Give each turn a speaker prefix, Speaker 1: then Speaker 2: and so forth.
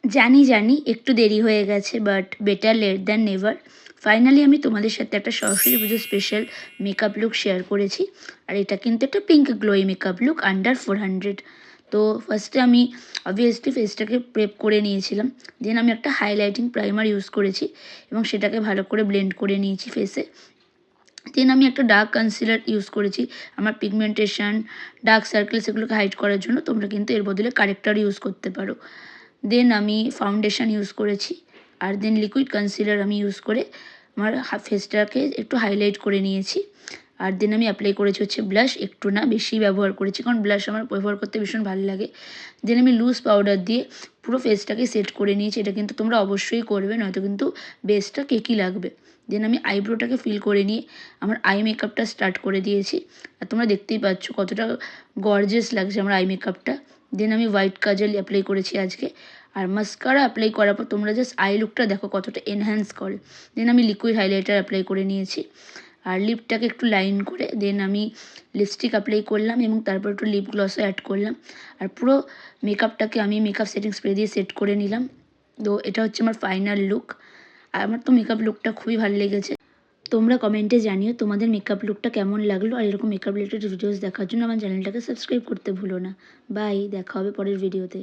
Speaker 1: জানি একটু দেরি হয়ে গেছে, but better late than never. Finally আমি তোমাদের সাথে একটা সরস্বতী পুজো স্পেশাল মেকআপ লুক শেয়ার করেছি। আর এটা কিন্তু একটা pink glowy makeup look under 400। তো ফার্স্টে আমি অবভিয়াসলি ফেসটাকে প্রেপ করে নিয়েছিলাম। দেন আমি একটা হাইলাইটিং প্রাইমার ইউজ করেছি এবং সেটাকে ভালো করে ব্লেন্ড করে নিয়েছি ফেসে। দেন আমি একটা ডার্ক কনসিলার ইউজ করেছি আমার পিগমেন্টেশন, ডার্ক সার্কেল সেগুলোকে হাইড করার জন্য। তোমরা কিন্তু এর বদলে কারেক্টার ইউজ করতে পারো। দেন আমি ফাউন্ডেশন ইউজ করেছি, আর দেন লিকুইড কনসিলার আমি ইউজ করে আমার ফেসটাকে একটু হাইলাইট করে নিয়েছি। আর দেন আমি অ্যাপ্লাই করেছি হচ্ছে ব্লাশ, একটু না বেশি ব্যবহার করেছি, কারণ ব্লাশ আমার ব্যবহার করতে ভীষণ ভালো লাগে। দেন আমি লুজ পাউডার দিয়ে পুরো ফেসটাকে সেট করে নিয়েছি। এটা কিন্তু তোমরা অবশ্যই করবে, নয়তো কিন্তু বেসটা কেকি লাগবে। দেন আমি আইব্রোটাকে ফিল করে নিয়ে আমার আই মেকআপটা স্টার্ট করে দিয়েছি। আর তোমরা দেখতেই পাচ্ছ কতটা গর্জিয়াস লাগছে আমার আই মেকআপটা। দেন আমি হোয়াইট কাজল অ্যাপ্লাই করেছি আজকে। আর মাস্কারা অ্যাপ্লাই করার পর তোমরা জাস্ট আই লুকটা দেখো কতটা এনহ্যান্স করে। দেন আমি লিকুইড হাইলাইটার অ্যাপ্লাই করে নিয়েছি, আর লিপটাকে একটু লাইন করে দেন আমি লিপস্টিক অ্যাপ্লাই করলাম এবং তারপর একটু লিপ গ্লসও অ্যাড করলাম। আর পুরো মেকআপটাকে আমি মেকআপ সেটিং স্প্রে দিয়ে সেট করে নিলাম। তো এটা হচ্ছে আমার ফাইনাল লুক। আর আমার তো মেকআপ লুকটা খুবই ভালো লেগেছে। তোমরা কমেন্টে জানিও তোমাদের মেকআপ লুকটা কেমন লাগলো। আর এরকম মেকআপ রিলেটেড ভিডিওস দেখার জন্য আমার চ্যানেলটাকে সাবস্ক্রাইব করতে ভুলো না। বাই, দেখা হবে পরের ভিডিওতে।